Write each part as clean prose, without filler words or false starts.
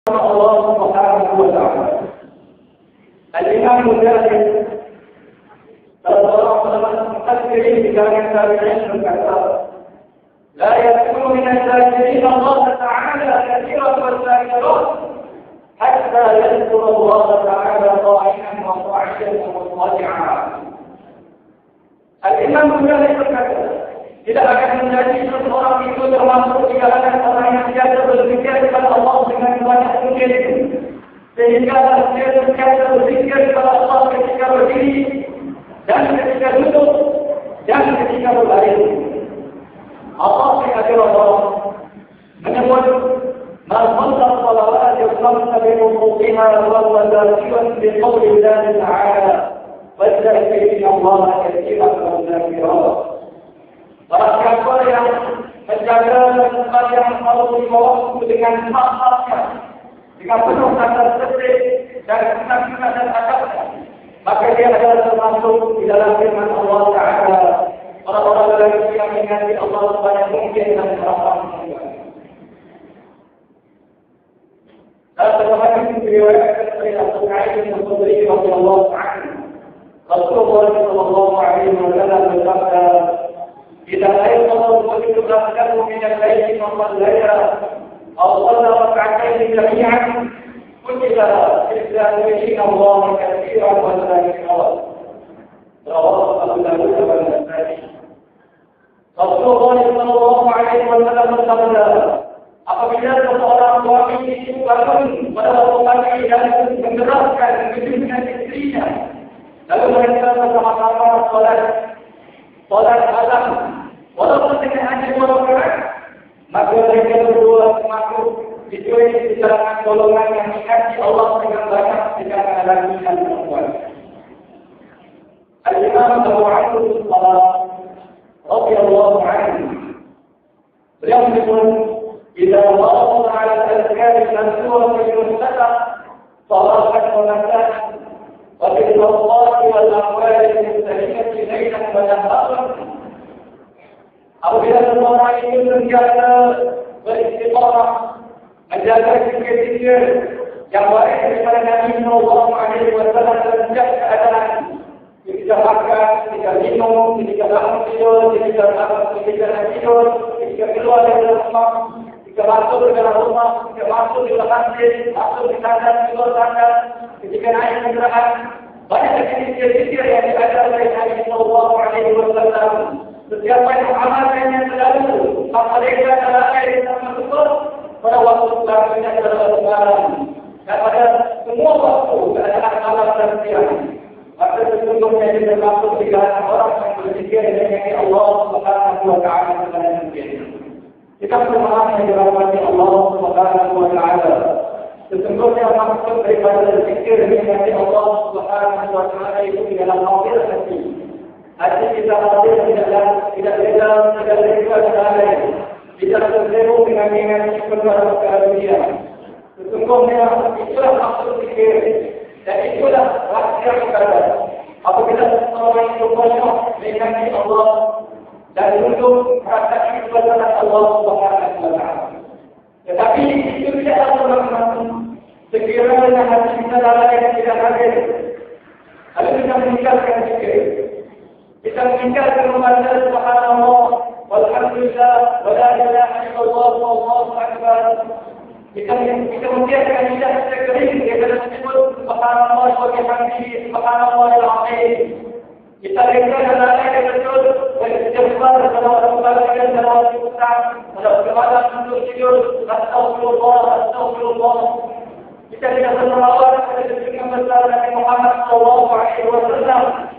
Allah Subhanahu wa taala. Al-Imam Mujahid sallallahu mufassirin di kalangan tabi'in berkata, "La yakunu min al-zakirin Allah Ta'ala kathiran wa zakirat hatta yadhkur Allah Ta'ala qa'iman wa qa'idan wa mutadi'an." Al-Imam Mujahid berkata, tidak akan menjadi seseorang itu termasuk di kalangan orang yang biasa berzikir kepada Allah dengan banyak mungkin, sehingga dia biasa berzikir kepada Allah ketika berdiri dan ketika duduk dan ketika berbaring. Allah Subhanahu menyebut man-man salawat yusalla bi wudu'iha wa huwa zakiran bi qawli Allah Ta'ala wa dzakirina Allah katsiran wa dzakirat. Barang siapa yang menjaga tempat yang selalu dibawa dengan hak-haknya, dengan penuh tanda tertib dan kesaksian dan adabnya, maka dia adalah termasuk di dalam firman Allah Ta'ala, orang-orang yang mengingati Allah sebanyak mungkin dan harapan juga. Dan sebagaimana diriwayatkan oleh Abu Sa'id Al-Khudri radhiyallahu anhu, Rasulullah sallallahu alaihi wasallam bersabda, "Jika ayat-Allah berkata min al-laili maqallaya aw qala rak'atayn jami'an kutiba istighfarin Allah katsiran wa zakirat." Rawahu Abu Dawud wa Nasa'i. Rasulullah sallallahu alaihi wasallam bersabda, apabila seorang suami itu bangun pada waktu pagi dan menggerakkan kejadian istrinya, lalu mereka bersama-sama solat malam, walaupun dengan hanya 2 rakaat, maka mereka berdua termasuk di kalangan golongan yang mengasihi Allah dengan banyak dengan laki dan perempuan. Al-Imam Abu Abdul Salam radhiyallahu anhu beliau menyebut, "Jika Allah Ta'ala al-Azkar al-Surah al-Mustaqah salahat wa nasah wa bil-Allah wal-amwal al-mustajibah laylan wa naharan." Apabila seseorang itu menjaga beristiqamah, menjaga zikir-zikir yang baik daripada Nabi Sallallahu Alaihi Wasallam sejak keadaan ketika makan, ketika minum, ketika bangun tidur, ketika tidur, ketika keluar dari rumah, ketika masuk ke dalam rumah, ketika masuk di masjid, masuk di tandas, keluar tandas, ketika naik kendaraan, banyak zikir-zikir yang diajarkan oleh Nabi Sallallahu Alaihi Wasallam. Setiap yang amalnya selalu mereka adalah air yang masuk pada waktu selanjutnya adalah lebaran. Dan pada semua waktu adalah malam dan siang. Maka sesungguhnya dia termasuk di kalangan orang yang berzikir dengan Allah Subhanahu wa taala sebanyak mungkin. Kita memahami yang dirahmati Allah Subhanahu wa taala. Sesungguhnya maksud daripada berzikir dengan Allah Subhanahu wa taala itu di dalam hati. Hati kita tidak beda dengan lain. Tidak terseru dengan kepada dunia. Sesungguhnya itulah maksud zikir dan itulah rahasia ibadah. Apabila seseorang itu konyol dengan Allah dan untuk merasakan kebesaran Allah Subhanahu wa taala. Tetapi itu tidaklah bermakna sekiranya hati kita yang tidak hadir, lalu kita meninggalkan zikir. Kita meninggalkan membaca subhanallah walhamdulillah wa la ilaha illallah wallahu akbar. Kita membiarkan lidah kita kering daripada menyebut subhanallah wa bihamdihi subhanallahil azim. Kita reka dalam ayat betul beristighfar dalam membaca dalam Al-Quran, dalam untuk tidur, astagfirullah. Kita tidak berselawat kepada junjungan besar Nabi Muhammad sallallahu alaihi wasallam.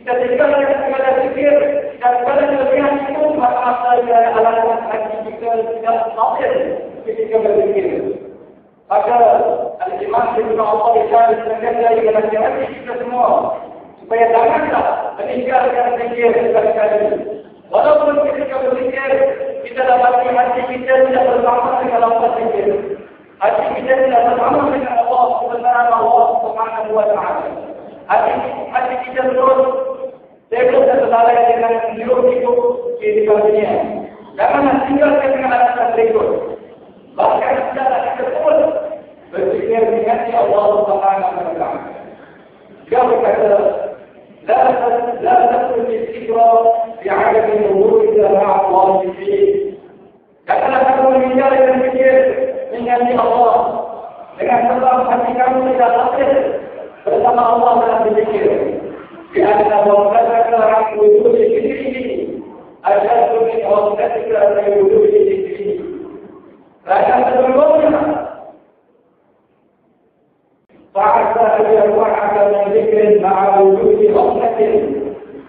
Kita tinggalkan segala zikir dan segala kelebihan itu, maka dari alasan hati kita tidak hadir ketika berzikir. Maka Al-Imam Ibn Allah Isyarat mengenai menasihati kita semua supaya janganlah meninggalkan zikir sekali-kali. Walaupun ketika berzikir kita dapati hati kita tidak bersama dengan Allah zikir. Hati kita tidak bersama dengan Allah Subhanahu wa taala. Hati kita terus Sebelum tersalah dengan hidup di dunia. Janganlah tinggalkan dengan alasan berikut. Bahkan kita tak sebut berpikir mengingat Allah Subhanahu wa taala. Jika berkata لا تكن الذكرى بعدم الوضوء إلا مع الله فيه. Janganlah kamu meninggalkan berpikir mengingat Allah dengan sebab hati kamu tidak hadir bersama Allah dalam berpikir. Karena waqtaka an wujud dzikrihi ajadu min waqtika an wujud dzikrihi. Raja sebelumnya فعسى أن يرفعك من ذكر مع وجود غفلة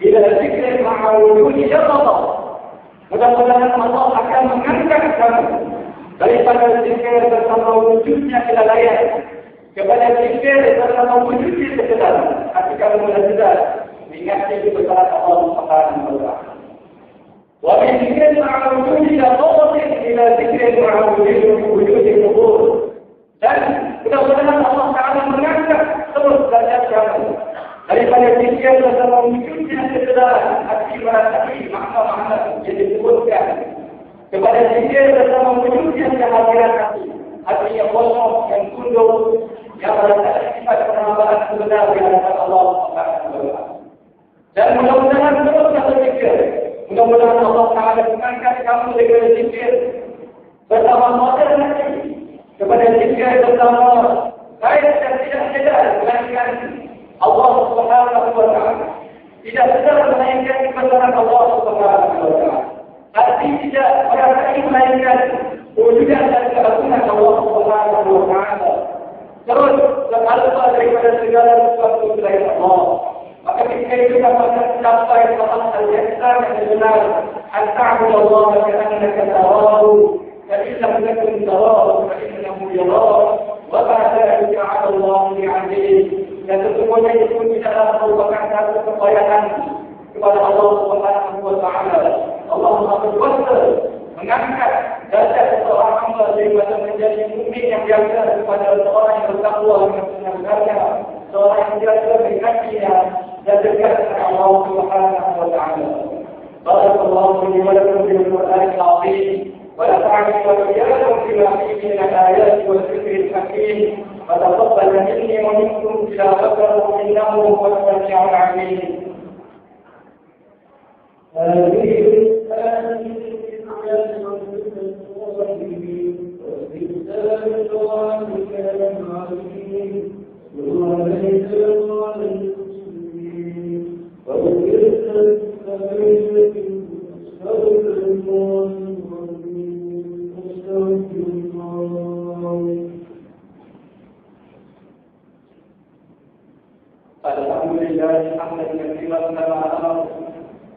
إلى ذكر مع وجود يقظة. Mudah-mudahan Allah akan mengangkat kamu daripada zikir bersama wujudnya ila layar kepada zikir bersama wujudnya sekedar. Hati kamu sudah sedar mengingatnya itu bersama Allah Subhanahu wa taala. Wa min zikrin ma'a wujudi yaqظة ila zikrin ma'a wujudi qubur. Dan mudah-mudahan Allah Ta'ala mengangkat terus derajat kamu daripada zikir bersama wujudnya sekedar hati merasai makna-makna yang disebutkan kepada zikir bersama wujudnya kehadiran hati yang kosong, yang tunduk, yang merasai sifat penambahan sebenar di hadapan Allah Subhanahu wa taala. Dan mudah-mudahan terus berzikir. Mudah-mudahan Allah Ta'ala mengangkat kamu daripada zikir bersama modern hati kepada zikir bersama baik dan tidak sedar melainkan Allah Subhanahu wa taala. Tidak sedar melainkan kebenaran Allah Subhanahu wa taala. Hati tidak merasai melainkan wujudan dan keagungan Allah Subhanahu wa taala. Terus beralpa daripada segala sesuatu selain Allah. Maka ketika itu dapat mencapai tahap al-ihsan yang benar, an-ta'budallaha ka'annaka tarahu. فإن لم تكن تراه فإنه يراك وما ذلك على الله بعزيز. Dan sesungguhnya itu tidaklah merupakan satu kekayaan kepada Allah Subhanahu wa taala. Allah Maha berkuasa mengangkat derajat seorang hamba daripada menjadi mukmin yang biasa kepada seorang yang bertakwa dengan sebenarnya, seorang yang biasa berhatinya dan dekat dengan Allah Subhanahu wa taala. Barakallahu li wa lakum bil Qur'anil 'azim. ونفعني وإياكم بما فيه من الآيات والذكر الحكيم وتقبل مني ومنكم تلاوته إنه هو السميع العليم. الحمد لله حمدا كثيرا كما امر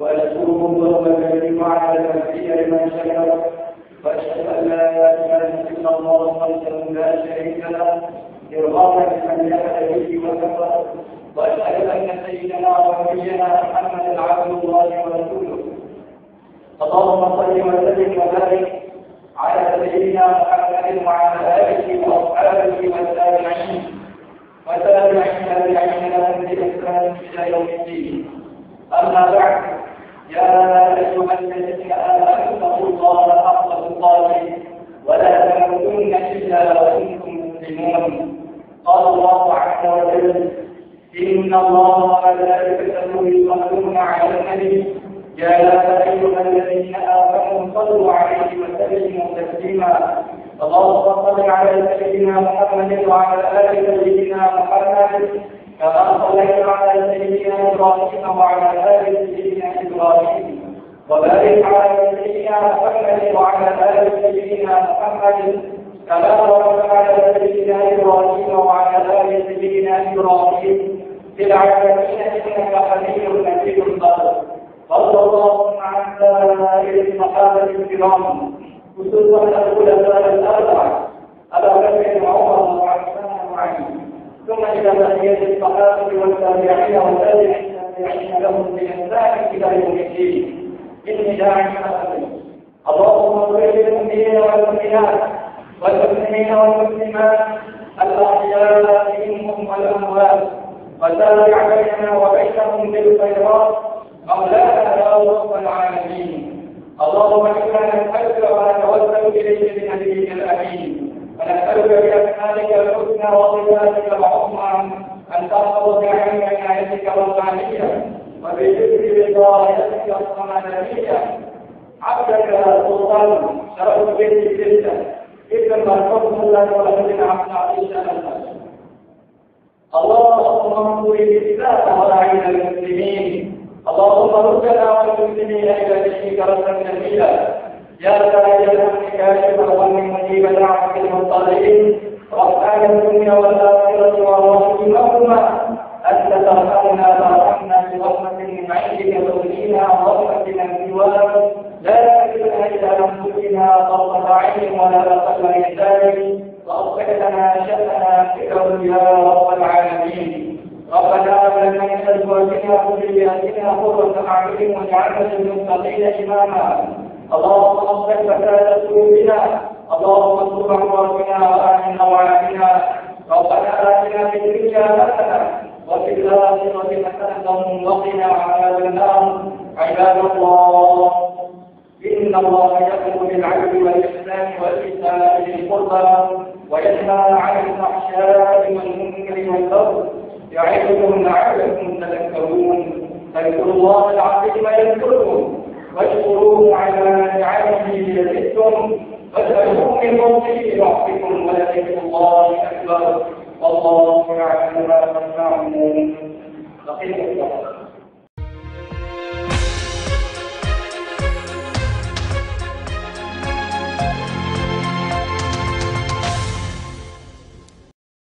واشكره ومجده على تنفيذ لمن شكر واشهد ان لا اله الا الله وحده لا شريك له ارغاما لمن جحد به وكفر واشهد ان سيدنا ونبينا محمدا عبد الله ورسوله. اللهم صل وسلم وبارك على سيدنا محمد وعلى اله واصحابه والتابعين وتابعين لهم بإحسان إلى يوم الدين. أما بعد، يا أيها الذين آمنوا اتقوا الله حق تقاته ولا تموتن إلا وأنتم مسلمون. قال الله عز وجل: إن الله وملائكته يصلون على النبي يا أيها الذين آمنوا صلوا عليه وسلموا تسليما. اللهم صل على سيدنا محمد وعلى آل سيدنا محمد كما صليت على سيدنا إبراهيم وعلى آل سيدنا إبراهيم وبارك على سيدنا محمد وعلى آل سيدنا محمد كما باركت على سيدنا إبراهيم وعلى آل سيدنا إبراهيم في العالمين إنك حميد مجيد. صلى الله على سائر الصحابة الكرام خصوصا الخلفاء الأربعة أبا بكر وعمر وعثمان وعلي، ثم إلى بقية الصحابة والتابعين والتابعين لهم بإحسان إلى يوم الدين. إني داعي اللهم صل للمؤمنين والمؤمنات والمسلمين والمسلمات الأحياء منهم والأموات وتابع بيننا وبينهم بالخيرات مولانا يا رب العالمين. اللهم انا نسالك ونتوسل اليك بنبيك الامين ونسألك بأسمائك الحسنى وصفاتك العظمى أن تحفظ بعلم عنايتك الربانية وبذكر رضايتك الصمدانية عبدك سلطان شرف البيت الستة ابن الحكم الله ولد عبد عزيز اللهم انصر الإسلام وأعين المسلمين اللهم ردنا والمسلمين إلى دينك ردا جميلا يا سائل الأمر كاشف الغم مجيب دعوة المضطرين ربنا الدنيا والآخرة وراحمهما أنت ترحمنا فارحمنا برحمة من عندك تغنينا ورحمة من سواك لا تكلنا إلى أنفسنا طرفة عين ولا أقل من ذلك وأصلح لنا شأننا كله يا رب العالمين ربنا هب لنا من أزواجنا وذرياتنا قرة أعين واجعلنا للمتقين إماما اللهم اصلح فساد قلوبنا اللهم استر عوراتنا وآمن روعاتنا ربنا آتنا في الدنيا حسنة وفي الآخرة حسنة وقنا عذاب النار عباد الله إن الله يأمر بالعدل والإحسان وإيتاء ذي القربى وينهى عن الفحشاء والمنكر والبغي يعظكم لعلكم تذكرون فاذكروا الله العظيم يذكركم واشكروه على نعمه يزدكم واسألوه من فضله يعطكم ولذكر الله أكبر والله يعلم ما تصنعون